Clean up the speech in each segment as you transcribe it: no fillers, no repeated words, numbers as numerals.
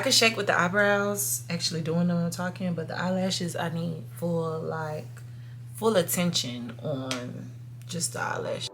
could shake with the eyebrows, actually doing them and talking, but the eyelashes, I need full attention on just the eyelash.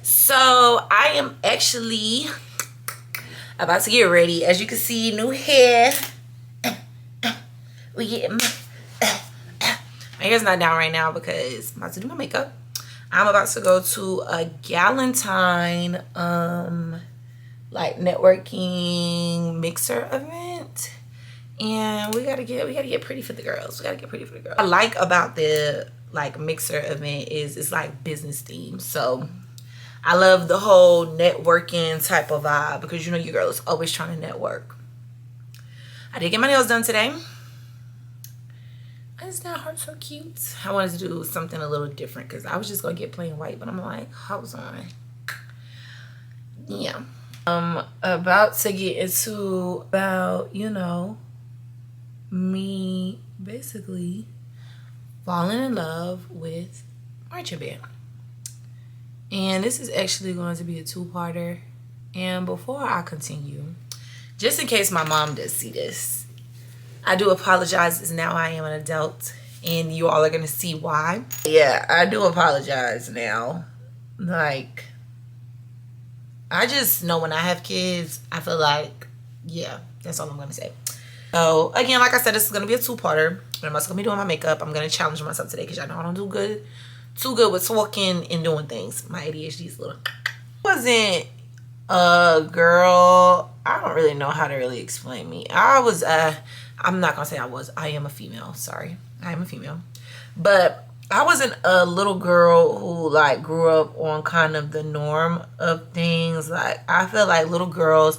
So I am actually about to get ready. As you can see, new hair. We get my hair's not down right now because I'm about to do my makeup. I'm about to go to a Galentine like networking mixer event, and we gotta get pretty for the girls. What I like about the like mixer event is it's like business themed. So I love the whole networking type of vibe because you know your girl is always trying to network. I did get my nails done today. It's not hard, so cute. I wanted to do something a little different because I was just gonna get plain white, but I'm like, hold on. Yeah. I'm about to get into about, you know, me basically falling in love with marching band. And this is actually going to be a two-parter. And before I continue, just in case my mom does see this, I do apologize as now I am an adult and you all are going to see why. Yeah, I do apologize now. Like, I just know when I have kids, I feel like, yeah, that's all I'm going to say. So, again, like I said, this is going to be a two-parter. I'm also going to be doing my makeup. I'm going to challenge myself today because I know I don't do too good with talking and doing things. My ADHD is little. I wasn't a girl. I don't really know how to really explain me. I'm not going to say I am a female. Sorry. I am a female. But I wasn't a little girl who like grew up on kind of the norm of things. Like I feel like little girls,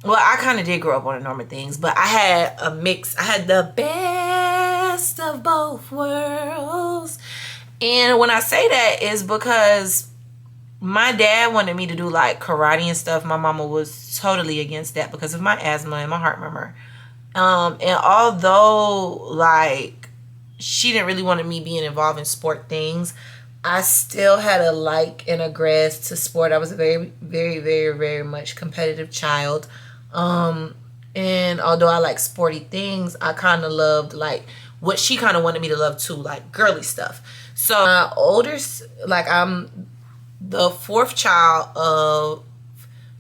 well, I kind of did grow up on the norm of things, but I had a mix. I had the best of both worlds. And when I say that is because my dad wanted me to do like karate and stuff. My mama was totally against that because of my asthma and my heart murmur. And although like she didn't really want me being involved in sport things, I still had a like and a grasp to sport. I was a very, very, very, very much competitive child. And although I like sporty things, I kind of loved like what she kind of wanted me to love too, like girly stuff. So my oldest, like I'm the fourth child of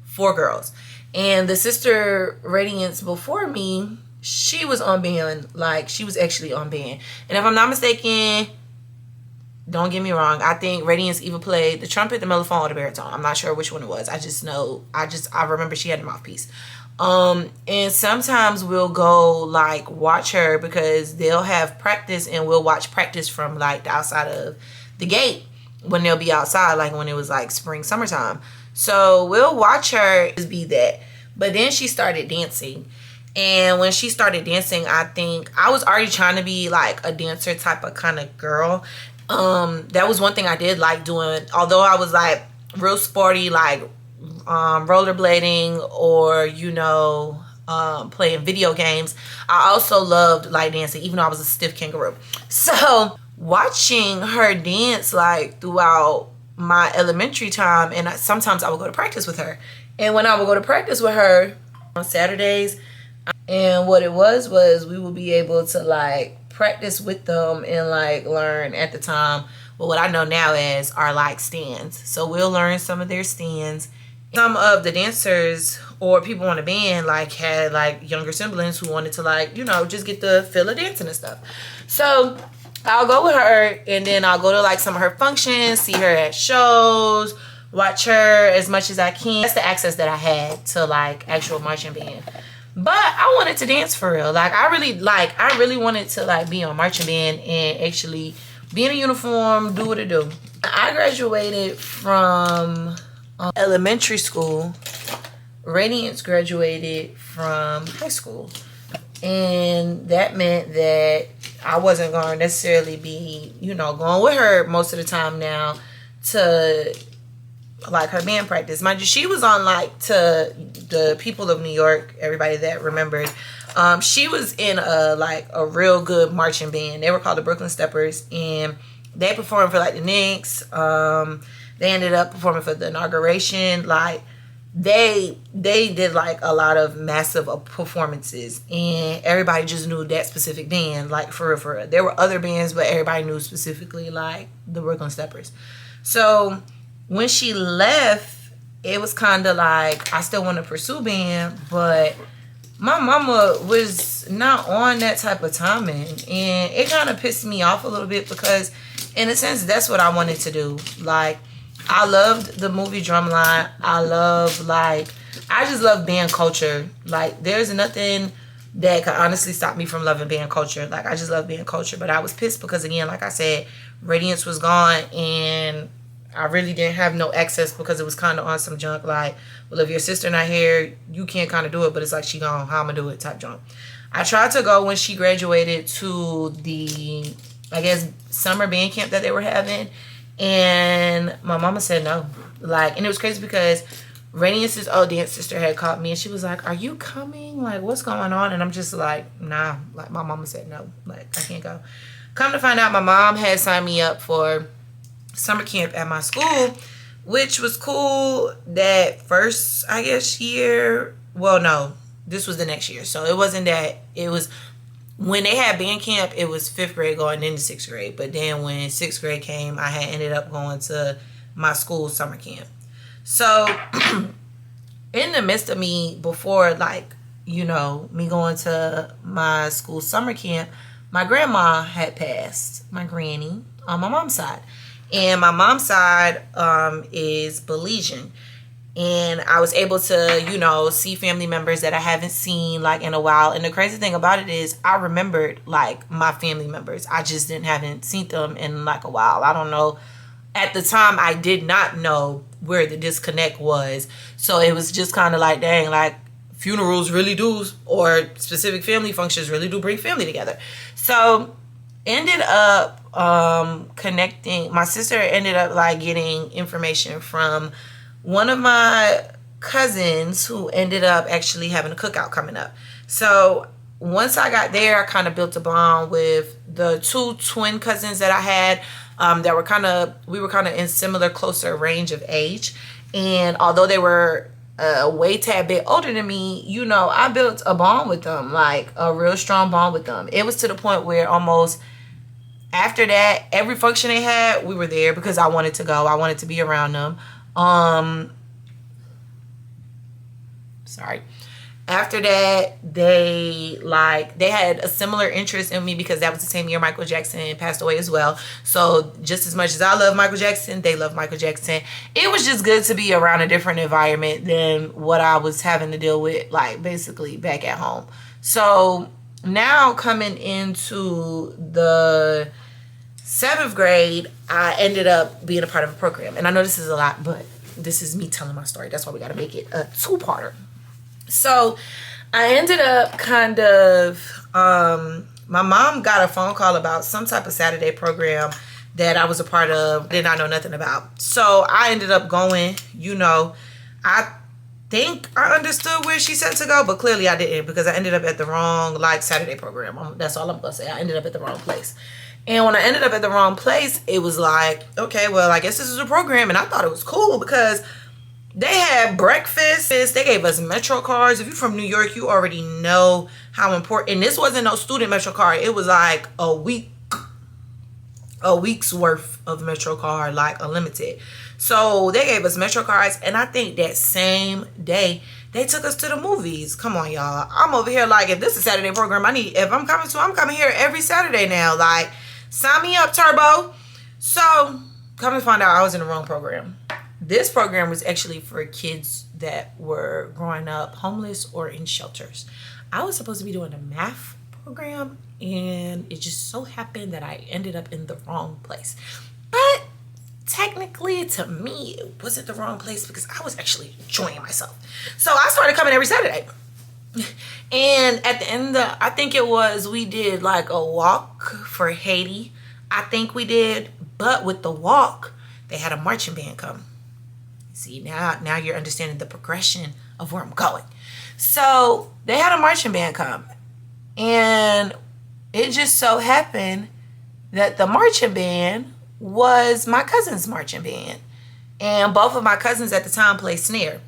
4 girls. And the sister Radiance before me, she was on band. Like she was actually on band. And if I'm not mistaken, don't get me wrong, I think Radiance either played the trumpet, the mellophone, or the baritone. I'm not sure which one it was. I just know, I remember she had a mouthpiece. And sometimes we'll go like watch her because they'll have practice and we'll watch practice from like the outside of the gate when they'll be outside, like when it was like spring, summertime. So we'll watch her just be that. But then she started dancing. And when she started dancing, I think I was already trying to be like a dancer type of kind of girl. That was one thing I did like doing, although I was like real sporty, like rollerblading or, you know, playing video games. I also loved like dancing, even though I was a stiff kangaroo. So watching her dance like throughout my elementary time, and sometimes I would go to practice with her. And when I would go to practice with her on Saturdays, and what it was we would be able to like practice with them and like learn at the time what I know now as are like stands. So we'll learn some of their stands. Some of the dancers or people on the band like had like younger siblings who wanted to like, you know, just get the feel of dancing and stuff. So I'll go with her and then I'll go to like some of her functions, see her at shows, watch her as much as I can. That's the access that I had to like actual marching band. But I wanted to dance for real. Like I really wanted to like be on marching band and actually be in a uniform, do what it do. I graduated from elementary school Radiance graduated from high school. And that meant that I wasn't going to necessarily be, going with her most of the time now to like her band practice. Mind you, she was on like, to the people of New York, everybody that remembered, she was in a real good marching band. They were called the Brooklyn Steppers, and they performed for like the Knicks. They ended up performing for the inauguration. Like they did like a lot of massive performances, and everybody just knew that specific band. Like for real. There were other bands, but everybody knew specifically like the Brooklyn Steppers. So when she left, it was kind of like I still want to pursue band, but my mama was not on that type of timing, and it kind of pissed me off a little bit because in a sense that's what I wanted to do. Like I loved the movie Drumline. I just love band culture. Like there's nothing that could honestly stop me from loving band culture. Like I just love band culture, but I was pissed because again, like I said, Radiance was gone, and I really didn't have no access because it was kind of on some junk like, well, if your sister not here, you can't kind of do it, but it's like she gone, how I'm gonna do it type junk. I tried to go when she graduated to the, I guess, summer band camp that they were having, and my mama said no. Like, and it was crazy because Radiance's old dance sister had called me, and she was like, are you coming? Like, what's going on? And I'm just like, nah. Like, my mama said no. Like, I can't go. Come to find out, my mom had signed me up for summer camp at my school, which was cool that first, I guess, year. Well, no, this was the next year. So it wasn't that. It was when they had band camp, it was 5th grade going into 6th grade. But then when 6th grade came, I had ended up going to my school summer camp. So in the midst of me, before like, me going to my school summer camp, my grandma had passed, my granny, on my mom's side. And my mom's side is Belizean. And I was able to, see family members that I haven't seen like in a while. And the crazy thing about it is I remembered like my family members. I just haven't seen them in like a while. I don't know. At the time, I did not know where the disconnect was. So it was just kind of like, dang, like funerals really do, or specific family functions really do bring family together. So ended up connecting. My sister ended up like getting information from one of my cousins who ended up actually having a cookout coming up. So once I got there, I kind of built a bond with the 2 twin cousins that I had that were we were kind of in similar, closer range of age. And although they were a way tad bit older than me, I built a bond with them, like a real strong bond with them. It was to the point where almost after that, every function they had, we were there because I wanted to go. I wanted to be around them. Sorry. After that, they had a similar interest in me because that was the same year Michael Jackson passed away as well. So just as much as I love Michael Jackson, they love Michael Jackson. It was just good to be around a different environment than what I was having to deal with, like basically back at home. So now coming into the 7th grade, I ended up being a part of a program. And I know this is a lot, but this is me telling my story. That's why we got to make it a 2-parter. So I ended up kind of, my mom got a phone call about some type of Saturday program that I was a part of, did not know nothing about. So I ended up going, I think I understood where she said to go, but clearly I didn't because I ended up at the wrong Saturday program. That's all I'm going to say. I ended up at the wrong place. And when I ended up at the wrong place, it was like, okay, well, I guess this is a program. And I thought it was cool because they had breakfast. They gave us Metro cards. If you're from New York, you already know how important. And this wasn't no student Metro card. It was like a week's worth of Metro card, like unlimited. So they gave us Metro cards. And I think that same day, they took us to the movies. Come on, y'all. I'm over here like, if this is a Saturday program, if I'm coming here every Saturday now. Like, sign me up, Turbo. So come to find out I was in the wrong program. This program was actually for kids that were growing up homeless or in shelters. I was supposed to be doing a math program, and it just so happened that I ended up in the wrong place. But technically, to me, it wasn't the wrong place because I was actually enjoying myself. So I started coming every Saturday. And at the end of, I think it was, we did like a walk for Haiti. I think we did. But with the walk, they had a marching band come. See, now you're understanding the progression of where I'm going. So they had a marching band come. And it just so happened that the marching band was my cousin's marching band. And both of my cousins at the time played snare.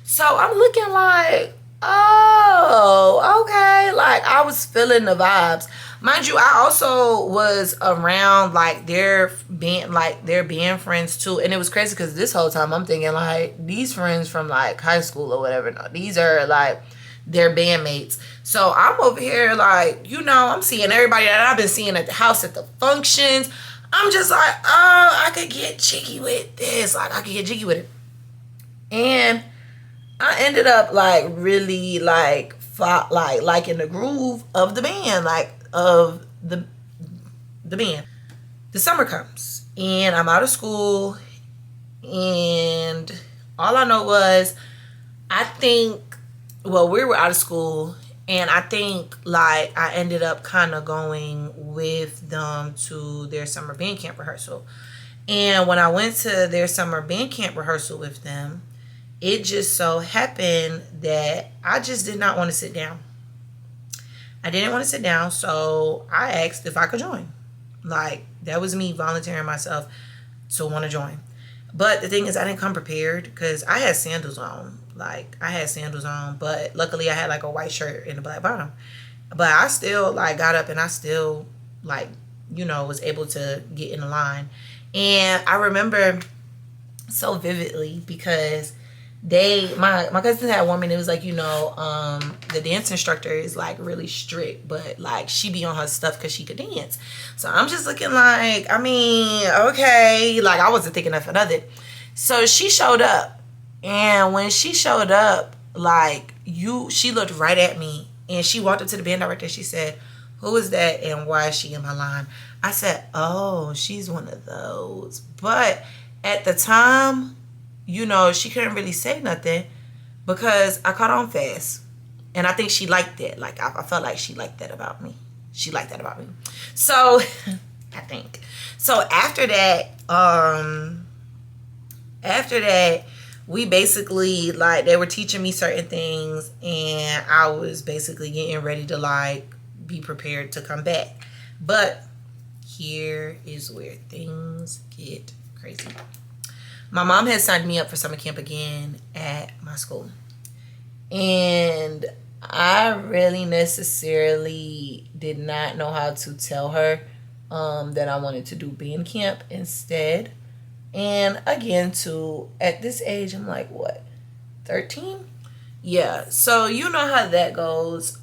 So I'm looking like, oh, okay. Like, I was feeling the vibes. Mind you, I also was around like their band friends too. And it was crazy because this whole time I'm thinking like these friends from like high school or whatever. No, these are like their bandmates. So I'm over here like, you know, I'm seeing everybody that I've been seeing at the house at the functions. I'm just like, oh, I could get jiggy with this. Like, I could get jiggy with it. And I ended up like really like in the groove of the band, like of the band. The summer comes and I'm out of school, and all I know was we were out of school, and I think like I ended up kind of going with them to their summer band camp rehearsal. And when I went to their summer band camp rehearsal with them, it just so happened that I just did not want to sit down. I didn't want to sit down, so I asked if I could join. Like, that was me volunteering myself to want to join. But the thing is, I didn't come prepared because I had sandals on. But luckily I had like a white shirt and a black bottom. But I still like got up and I still like, you know, was able to get in the line. And I remember so vividly because my cousin had a woman. It was like, you know, the dance instructor is like really strict, but like she be on her stuff because she could dance. So I'm just looking like, I mean, okay, like I wasn't thinking nothing of it. So she showed up, and when she showed up, like she looked right at me, and she walked up to the band director. She said, "Who is that, and why is she in my line?" I said, "Oh, she's one of those." But at the time, you know, she couldn't really say nothing because I caught on fast. And I think she liked it. Like, I felt like she liked that about me. So, I think. So, after that, we basically, like, they were teaching me certain things. And I was basically getting ready to, like, be prepared to come back. But here is where things get crazy. My mom had signed me up for summer camp again at my school. And I really necessarily did not know how to tell her that I wanted to do band camp instead. And again, too, at this age, I'm like, what, 13? Yeah, so you know how that goes.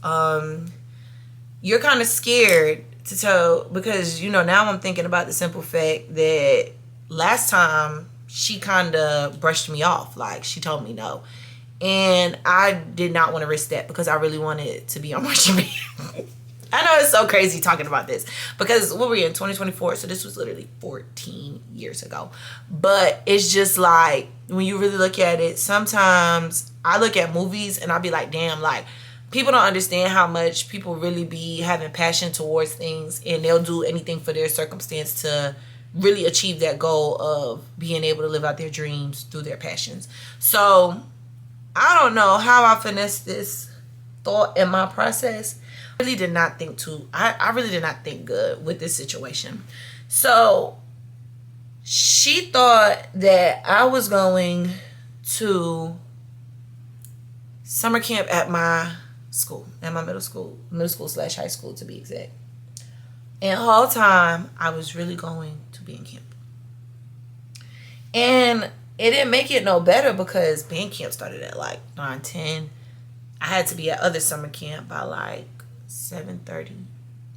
You're kind of scared to tell because, you know, now I'm thinking about the simple fact that last time she kind of brushed me off. Like, she told me no. And I did not want to risk that because I really wanted to be on marching band. I know it's so crazy talking about this because what were we in 2024? So this was literally 14 years ago. But it's just like, when you really look at it, sometimes I look at movies and I'll be like, damn, like, people don't understand how much people really be having passion towards things, and they'll do anything for their circumstance to really achieve that goal of being able to live out their dreams through their passions. So I don't know how I finessed this thought in my process. I really did not think good with this situation. So she thought that I was going to summer camp at my school, at my middle school / high school to be exact. And the whole time I was really going to band camp. And it didn't make it no better because band camp started at like 9:10. I had to be at other summer camp by like 7:30.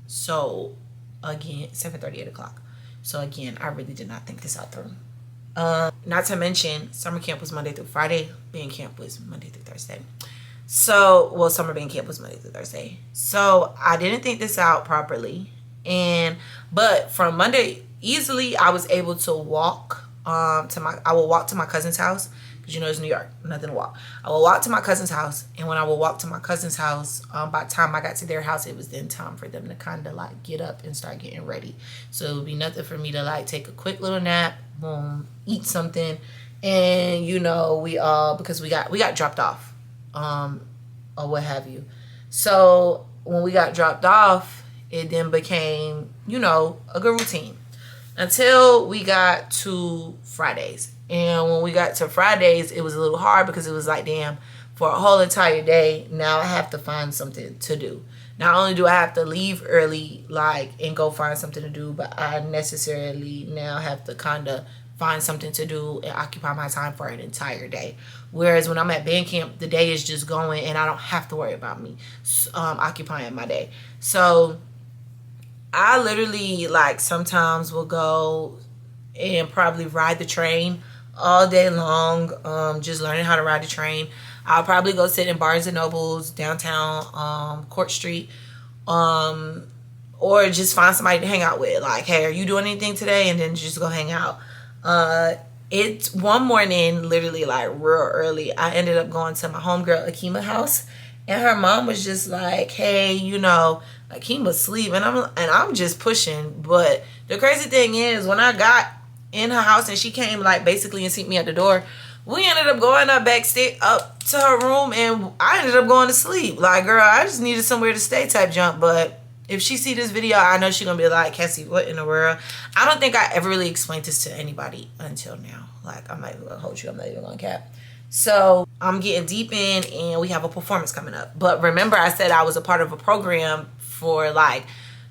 So again, 7:30, 8 o'clock. So again, I really did not think this out through. Not to mention, summer camp was Monday through Friday. Band camp was Monday through Thursday. So, well, summer band camp was Monday through Thursday. So I didn't think this out properly. But from Monday, easily I was able to walk I will walk to my cousin's house, because you know it's New York, nothing to walk. I will walk to my cousin's house, and when I will walk to my cousin's house, by the time I got to their house, it was then time for them to kind of like get up and start getting ready. So it would be nothing for me to like take a quick little nap, boom, eat something, and you know we all, because we got dropped off, or what have you. So when we got dropped off, it then became, you know, a good routine until we got to Fridays. And when we got to Fridays, it was a little hard because it was like, damn, for a whole entire day, now I have to find something to do. Not only do I have to leave early, like, and go find something to do, but I necessarily now have to kind of find something to do and occupy my time for an entire day. Whereas when I'm at band camp, the day is just going and I don't have to worry about me occupying my day. So I literally, like, sometimes will go and probably ride the train all day long, just learning how to ride the train. I'll probably go sit in Barnes and Nobles downtown, Court Street, or just find somebody to hang out with. Like, hey, are you doing anything today? And then just go hang out. It's one morning, literally like real early, I ended up going to my homegirl Akima's house, and her mom was just like, hey, you know, Akima's asleep, and I'm just pushing. But the crazy thing is, when I got in her house and she came like basically and seat me at the door, we ended up going up backstage up to her room, and I ended up going to sleep. Like, girl, I just needed somewhere to stay type jump. But if she see this video, I know she's gonna be like, Cassie, what in the world? I don't think I ever really explained this to anybody until now. Like, I'm not even gonna hold you, I'm not even gonna cap. So I'm getting deep in, and we have a performance coming up. But remember, I said I was a part of a program for, like,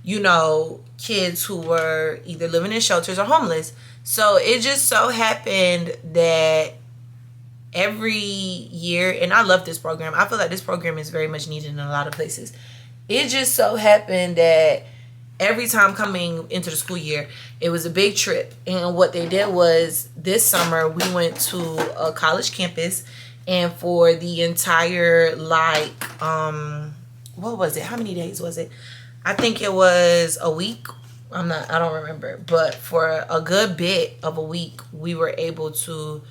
you know, kids who were either living in shelters or homeless. So it just so happened that every year, and I love this program, I feel like this program is very much needed in a lot of places. It just so happened that every time coming into the school year, it was a big trip. And what they did was, this summer we went to a college campus, and for the entire, like, what was it? How many days was it? I think it was a week. I don't remember. But for a good bit of a week, we were able to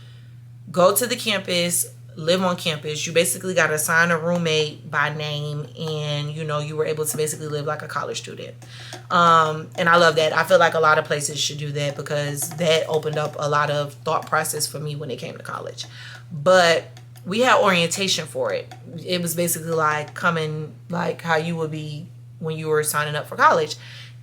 go to the campus, live on campus. You basically got to assign a roommate by name, and you know, you were able to basically live like a college student. And I love that. I feel like a lot of places should do that, because that opened up a lot of thought process for me when it came to college. But we had orientation for it. It was basically like coming, like how you would be when you were signing up for college.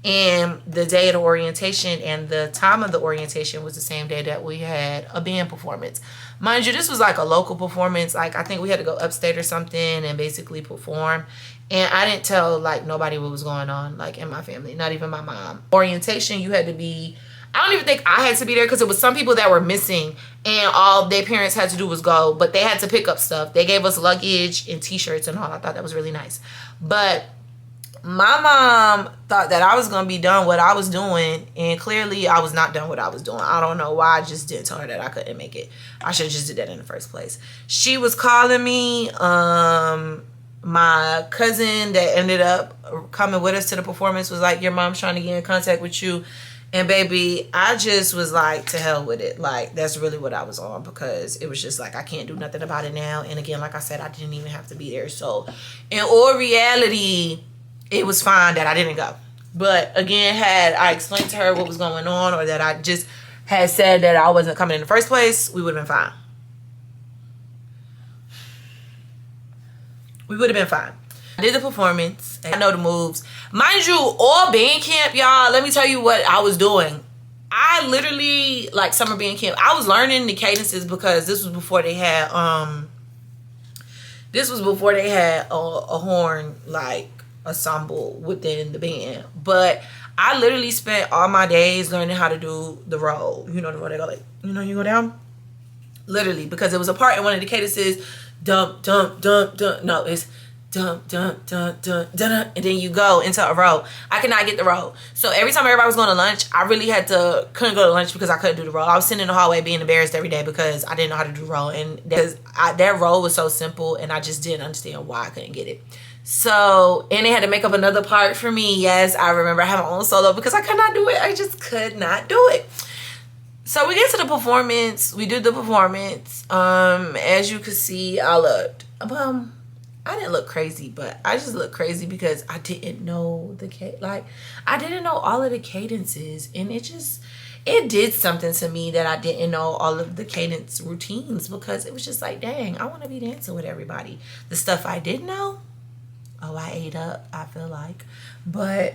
And the day of the orientation and the time of the orientation was the same day that we had a band performance. Mind you, this was like a local performance. Like, I think we had to go upstate or something and basically perform. And I didn't tell, like, nobody what was going on, like, in my family, not even my mom. Orientation, you had to be, I don't even think I had to be there, because it was some people that were missing and all their parents had to do was go, but they had to pick up stuff. They gave us luggage and t-shirts and all. I thought that was really nice. But my mom thought that I was going to be done what I was doing, and clearly I was not done what I was doing. I don't know why. I just didn't tell her that I couldn't make it. I should have just did that in the first place. She was calling me. My cousin that ended up coming with us to the performance was like, your mom's trying to get in contact with you. And baby, I just was like, to hell with it. Like, that's really what I was on, because it was just like, I can't do nothing about it now. And again, like I said, I didn't even have to be there. So in all reality, it was fine that I didn't go. But again, had I explained to her what was going on, or that I just had said that I wasn't coming in the first place, we would have been fine. We would have been fine. I did the performance. I know the moves. Mind you, all band camp, y'all, let me tell you what I was doing. I literally, like, summer band camp, I was learning the cadences, because this was before they had a horn, like, ensemble within the band. But I literally spent all my days learning how to do the roll. You know the roll, they go like, you know, you go down, literally, because it was a part in one of the cadences, dump dump dump dump. No, it's dump dump dump dump dump, and then you go into a row. I could not get the roll, so every time everybody was going to lunch, I really couldn't go to lunch because I couldn't do the roll. I was sitting in the hallway being embarrassed every day because I didn't know how to do roll, and that roll was so simple, and I just didn't understand why I couldn't get it. So, and they had to make up another part for me. Yes, I remember I had my own solo because I could not do it. I just could not do it. So we get to the performance. We did the performance. As you could see, I looked. I didn't look crazy, but I just looked crazy because I didn't know I didn't know all of the cadences, and it did something to me that I didn't know all of the cadence routines, because it was just like, dang, I want to be dancing with everybody. The stuff I did know, oh, I ate up, I feel like. But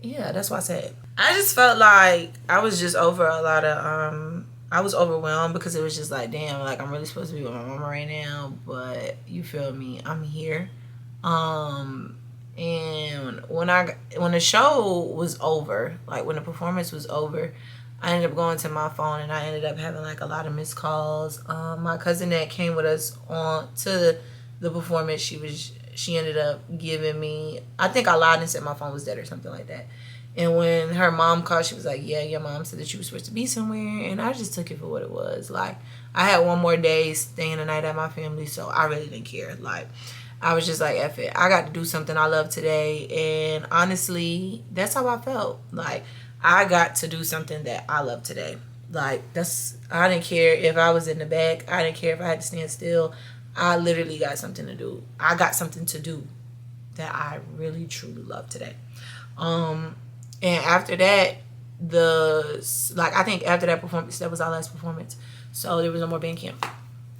yeah, that's why I said I just felt like I was just over a lot of I was overwhelmed, because it was just like, damn, like I'm really supposed to be with my mama right now, but you feel me, I'm here. And when the show was over, like when the performance was over, I ended up going to my phone, and I ended up having like a lot of missed calls. My cousin that came with us on to the performance, she ended up giving me, I think I lied and said my phone was dead or something like that. And when her mom called, she was like, yeah, your mom said that you were supposed to be somewhere. And I just took it for what it was. Like, I had one more day staying the night at my family, so I really didn't care. Like, I was just like, F it. I got to do something I love today. And honestly, that's how I felt. Like, I got to do something that I love today. Like, I didn't care if I was in the back. I didn't care if I had to stand still. I literally got something to do. I got something to do that I really, truly love today. And after that, I think after that performance, that was our last performance. So there was no more band camp.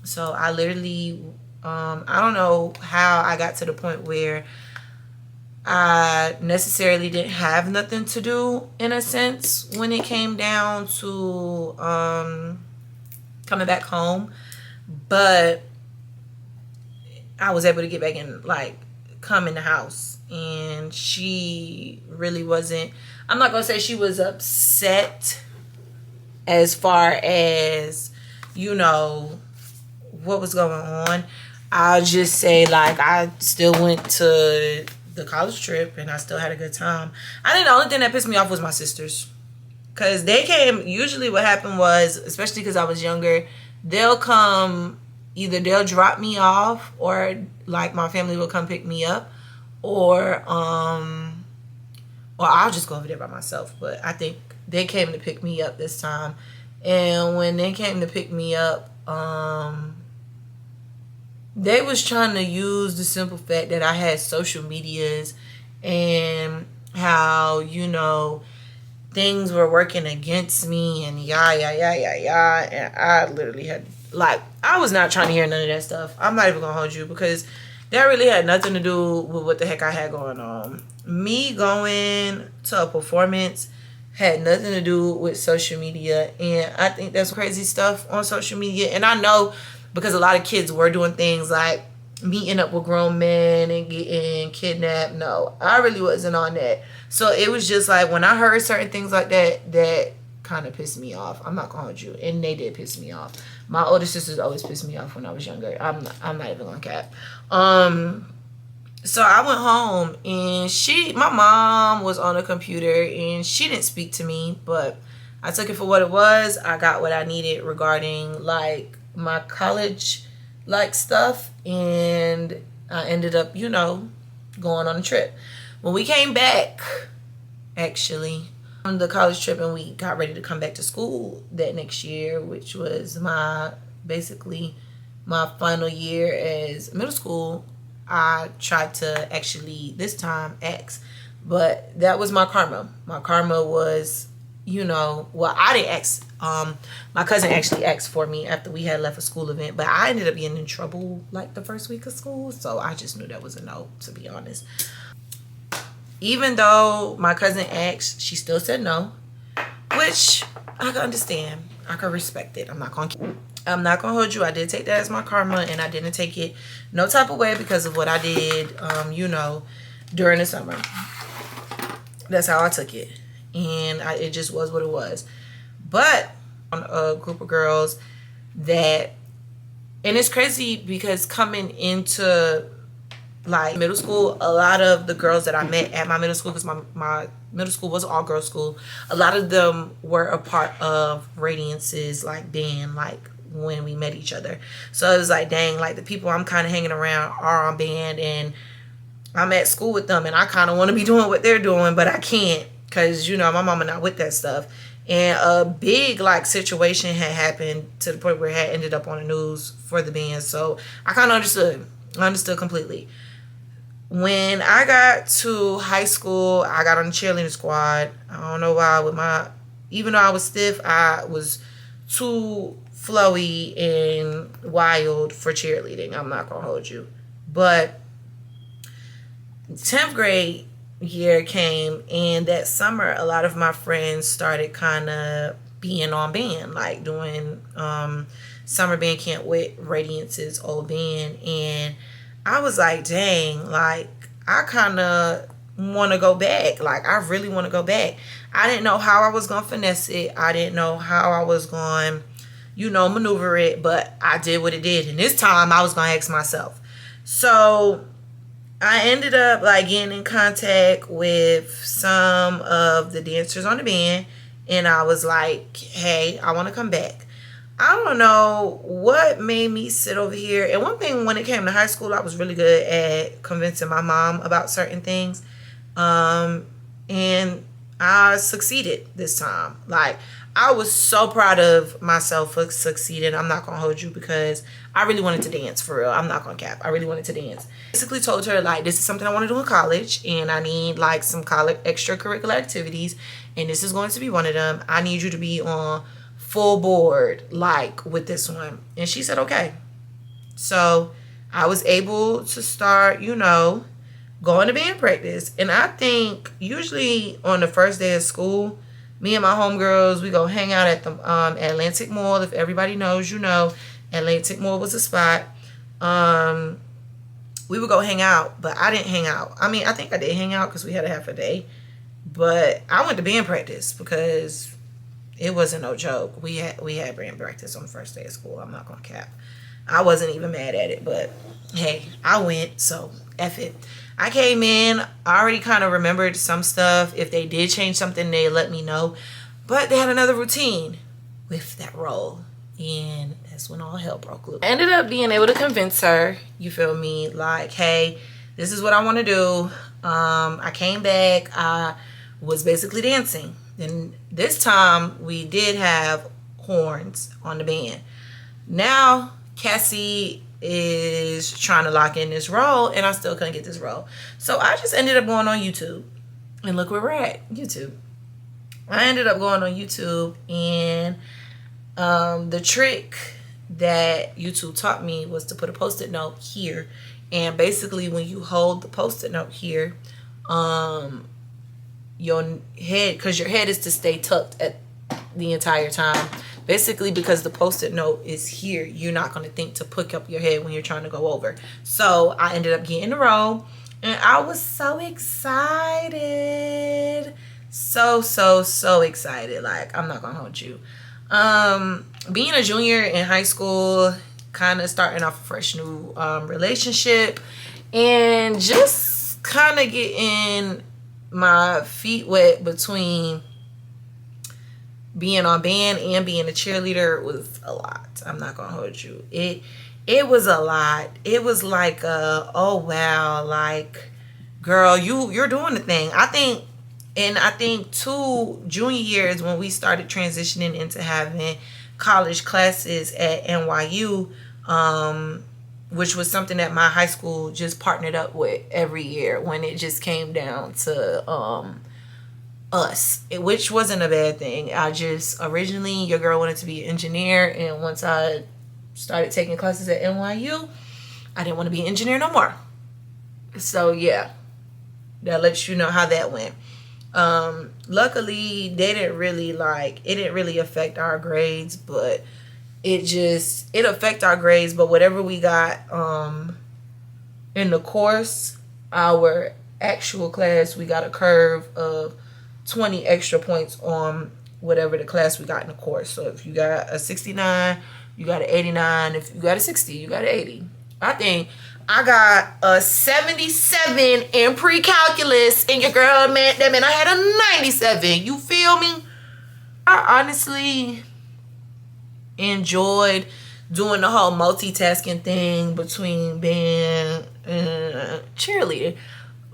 So I literally, I don't know how I got to the point where I necessarily didn't have nothing to do, in a sense, when it came down to coming back home. But I was able to get back and like come in the house, and she really wasn't, I'm not gonna say she was upset as far as, you know, what was going on. I'll just say, like, I still went to the college trip and I still had a good time. I think the only thing that pissed me off was my sisters, because they came. Usually what happened was, especially because I was younger, they'll come, either they'll drop me off, or like my family will come pick me up, or I'll just go over there by myself. But I think they came to pick me up this time. And when they came to pick me up, they was trying to use the simple fact that I had social medias, and how, you know, things were working against me, and and I literally had, like, I was not trying to hear none of that stuff. I'm not even gonna hold you, because that really had nothing to do with what the heck I had going on. Me going to a performance had nothing to do with social media, and I think that's crazy stuff on social media. And I know, because a lot of kids were doing things like meeting up with grown men and getting kidnapped. No, I really wasn't on that. So it was just like, when I heard certain things like that, that kind of pissed me off. I'm not gonna hold you, and they did piss me off. My older sisters always pissed me off when I was younger. I'm not even gonna cap. So I went home, and my mom was on a computer, and she didn't speak to me, but I took it for what it was. I got what I needed regarding like my college like stuff, and I ended up, you know, going on a trip. When we came back, actually, on the college trip, and we got ready to come back to school that next year, which was basically my final year as middle school, I tried to actually this time ask, but that was my karma. My karma was, you know, well, I didn't ask. My cousin actually asked for me after we had left a school event, but I ended up getting in trouble like the first week of school, so I just knew that was a no, to be honest. Even though my cousin asked, she still said no, which I can understand. I can respect it. I'm not gonna hold you. I did take that as my karma, and I didn't take it no type of way because of what I did, you know, during the summer. That's how I took it, and it just was what it was. But on a group of girls that, and it's crazy because coming into like middle school, a lot of the girls that I met at my middle school, because my middle school was an all girls school, a lot of them were a part of Radiance's like band, like when we met each other. So it was like, dang, like the people I'm kind of hanging around are on band, and I'm at school with them, and I kind of want to be doing what they're doing, but I can't, because, you know, my mama not with that stuff. And a big like situation had happened to the point where it had ended up on the news for the band. So I kind of understood. I understood completely. When I got to high school, I got on the cheerleading squad. I don't know why. Even though I was stiff, I was too flowy and wild for cheerleading. I'm not gonna hold you. But 10th grade year came, and that summer a lot of my friends started kind of being on band, like doing summer band camp with Radiance's old band. And I was like, dang, like I kind of want to go back. Like I really want to go back. I didn't know how I was gonna finesse it. I didn't know how I was going, maneuver it, but I did what it did. And this time I was gonna ask myself. So I ended up like getting in contact with some of the dancers on the band, and I was like, hey, I want to come back. I don't know what made me sit over here. And one thing, when it came to high school, I was really good at convincing my mom about certain things. And I succeeded this time. Like, I was so proud of myself for succeeding. I'm not going to hold you, because I really wanted to dance, for real. I'm not going to cap. I really wanted to dance. Basically told her, like, this is something I want to do in college, and I need, like, some college extracurricular activities, and this is going to be one of them. I need you to be on full board, like, with this one. And she said, okay. So I was able to start, going to band practice. And I think usually on the first day of school, me and my homegirls, we go hang out at the Atlantic Mall. If everybody knows, Atlantic Mall was a spot. We would go hang out, but I didn't hang out. I mean, I think I did hang out because we had a half a day. But I went to band practice because it wasn't no joke. We had band practice on the first day of school. I'm not going to cap. I wasn't even mad at it, but hey, I went, so F it. I came in, I already kind of remembered some stuff. If they did change something, they let me know. But they had another routine with that role, and that's when all hell broke loose. I ended up being able to convince her, you feel me, like, hey, this is what I want to do. I came back, I was basically dancing. And this time, we did have horns on the band. Now, Cassie is trying to lock in this role, and I still couldn't get this role. So I just ended up going on YouTube, and look where we're at, YouTube. I ended up going on YouTube, and the trick that YouTube taught me was to put a Post-it note here, and basically when you hold the Post-it note here, your head, because your head is to stay tucked at the entire time. Basically, because the Post-it note is here, you're not going to think to pick up your head when you're trying to go over. So I ended up getting the role, and I was so excited. So excited. Like, I'm not going to hold you. Being a junior in high school, kind of starting off a fresh new relationship, and just kind of getting my feet wet between being on band and being a cheerleader was a lot. I'm not gonna hold you. It was a lot. It was like oh wow, like girl, you're doing the thing. I think 2 junior years when we started transitioning into having college classes at NYU, which was something that my high school just partnered up with every year when it just came down to us, which wasn't a bad thing. I just, originally, your girl wanted to be an engineer, and once I started taking classes at NYU, I didn't want to be an engineer no more. So yeah, that lets you know how that went. Luckily, it didn't really affect our grades, but it affect our grades, but whatever we got in the course, our actual class, we got a curve of 20 extra points on whatever the class we got in the course. So if you got a 69, you got an 89. If you got a 60, you got an 80. I think I got a 77 in pre-calculus, and your girl, man, I had a 97. You feel me? I honestly enjoyed doing the whole multitasking thing between band and cheerleader.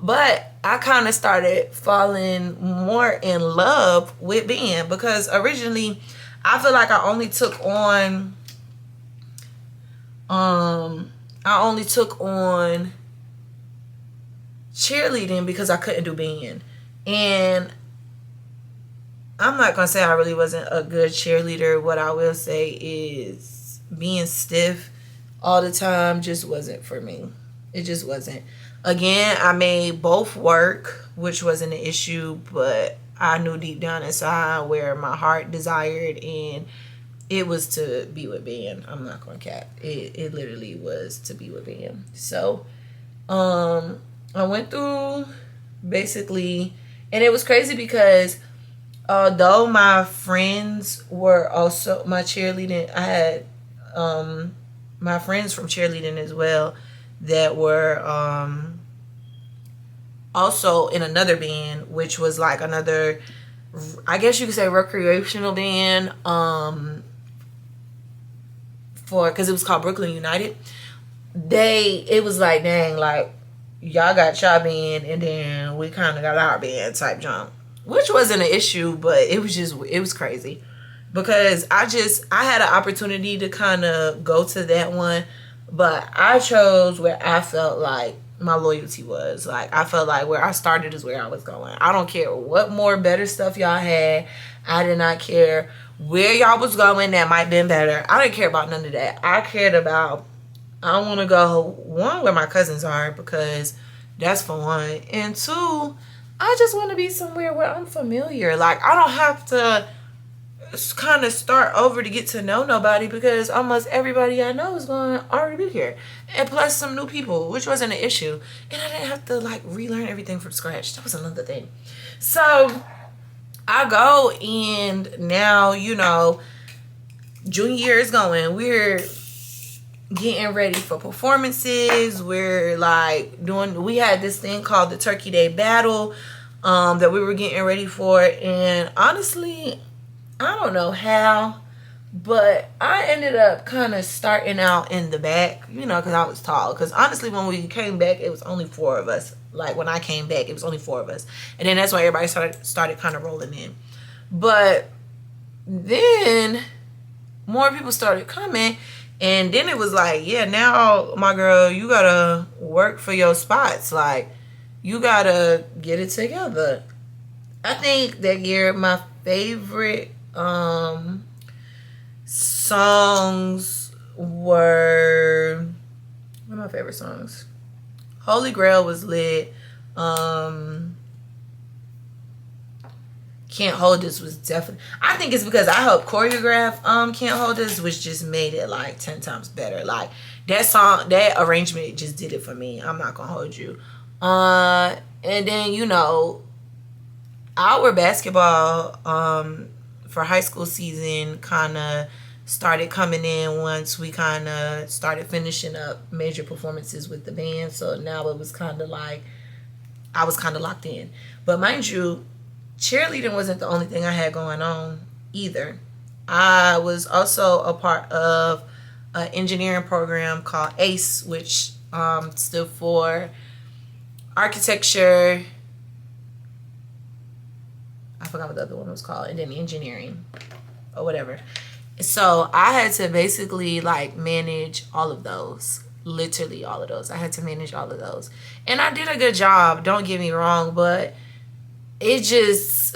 But I kind of started falling more in love with band, because originally I feel like I only took on cheerleading because I couldn't do band. And I'm not gonna say I really wasn't a good cheerleader. What I will say is being stiff all the time just wasn't for me. It just wasn't. Again, I made both work, which wasn't an issue, but I knew deep down inside where my heart desired, and it was to be with Ben. I'm not gonna cap. It literally was to be with Ben. So I went through basically, and it was crazy because although my friends were also my cheerleading, I had my friends from cheerleading as well that were also in another band, which was like another, I guess you could say, recreational band, because it was called Brooklyn United. It was like, dang, like y'all got y'all band and then we kind of got our band type jump, which wasn't an issue, but it was crazy because I had an opportunity to kind of go to that one, but I chose where I felt like my loyalty was. Like, I felt like where I started is where I was going. I don't care what more better stuff y'all had. I did not care where y'all was going that might have been better. I didn't care about none of that. I cared about, I want to go, one, where my cousins are, because that's for one. And two, I just want to be somewhere where I'm familiar. Like, I don't have to kind of start over to get to know nobody, because almost everybody I know is going to already be here. And plus some new people, which wasn't an issue. And I didn't have to like relearn everything from scratch. That was another thing. So I go, and now, junior year is going. We're getting ready for performances. We're like we had this thing called the Turkey Day Battle that we were getting ready for. And honestly, I don't know how, but I ended up kind of starting out in the back, because I was tall. Because honestly, when we came back, it was only 4 of us. Like, when I came back, it was only 4 of us. And then that's why everybody started kind of rolling in. But then more people started coming. And then it was like, yeah, now, my girl, you got to work for your spots. Like, you got to get it together. I think that year, my favorite songs were, what are my favorite songs? Holy Grail was lit. Can't Hold This was definitely, I think it's because I helped choreograph Can't Hold This, which just made it like 10 times better. Like, that song, that arrangement just did it for me. I'm not gonna hold you. And then, our basketball for high school season kind of started coming in once we kind of started finishing up major performances with the band. So now it was kind of like I was kind of locked in. But mind you, cheerleading wasn't the only thing I had going on either. I was also a part of an engineering program called ACE, which stood for architecture. I forgot what the other one was called, and then engineering or whatever. So I had to basically like manage all of those, literally all of those. I had to manage all of those, and I did a good job. Don't get me wrong, but it just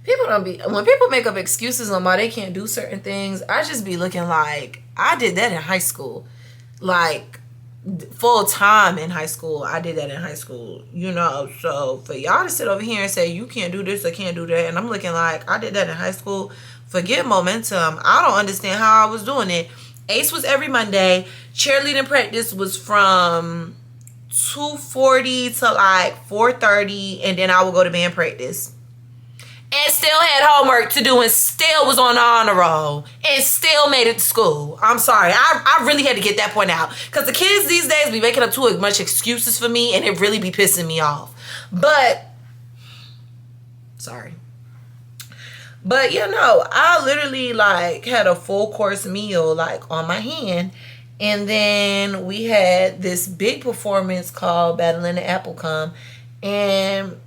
when people make up excuses on why they can't do certain things, I just be looking like I did that in high school, like full time in high school. I did that in high school, so for y'all to sit over here and say you can't do this or can't do that, and I'm looking like I did that in high school, forget momentum. I don't understand how I was doing it. ACE was every Monday. Cheerleading practice was from 2:40 to like 4:30, and then I would go to band practice. And still had homework to do, and still was on the honor roll, and still made it to school. I'm sorry. I really had to get that point out. Because the kids these days be making up too much excuses for me, and it really be pissing me off. But, sorry. But, I literally, like, had a full course meal, like, on my hand. And then we had this big performance called Battle in the Apple Come. And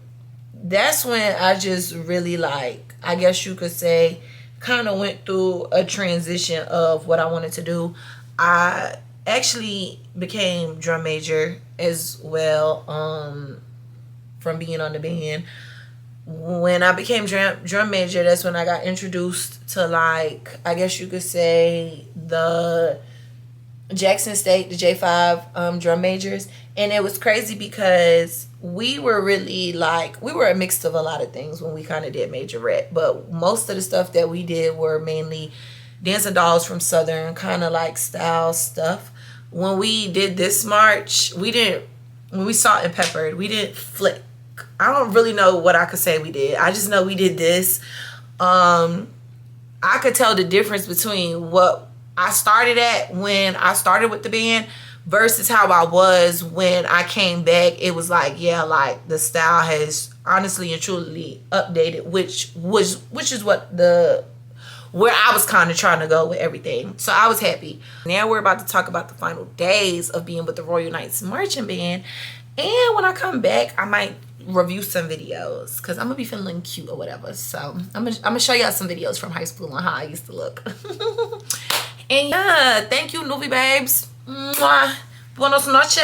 that's when I just really, like, I guess you could say, kind of went through a transition of what I wanted to do. I actually became drum major as well, from being on the band. When I became drum major, that's when I got introduced to, like, I guess you could say, the Jackson State, the J5 drum majors. And it was crazy because we were really, like, we were a mix of a lot of things when we kind of did major rep. But most of the stuff that we did were mainly dancing dolls from Southern kind of like style stuff. When we did this march, when we Salt and Peppered, we didn't flick. I don't really know what I could say we did. I just know we did this. I could tell the difference between what I started at when I started with the band versus how I was when I came back. It was like, yeah, like the style has honestly and truly updated, which is what where I was kind of trying to go with everything. So I was happy. Now we're about to talk about the final days of being with the Royal Knights Marching Band. And when I come back, I might review some videos because I'm gonna be feeling cute or whatever. So I'm gonna show y'all some videos from high school and how I used to look. And yeah, thank you, Noviae babes. Mwah. Buenos noches.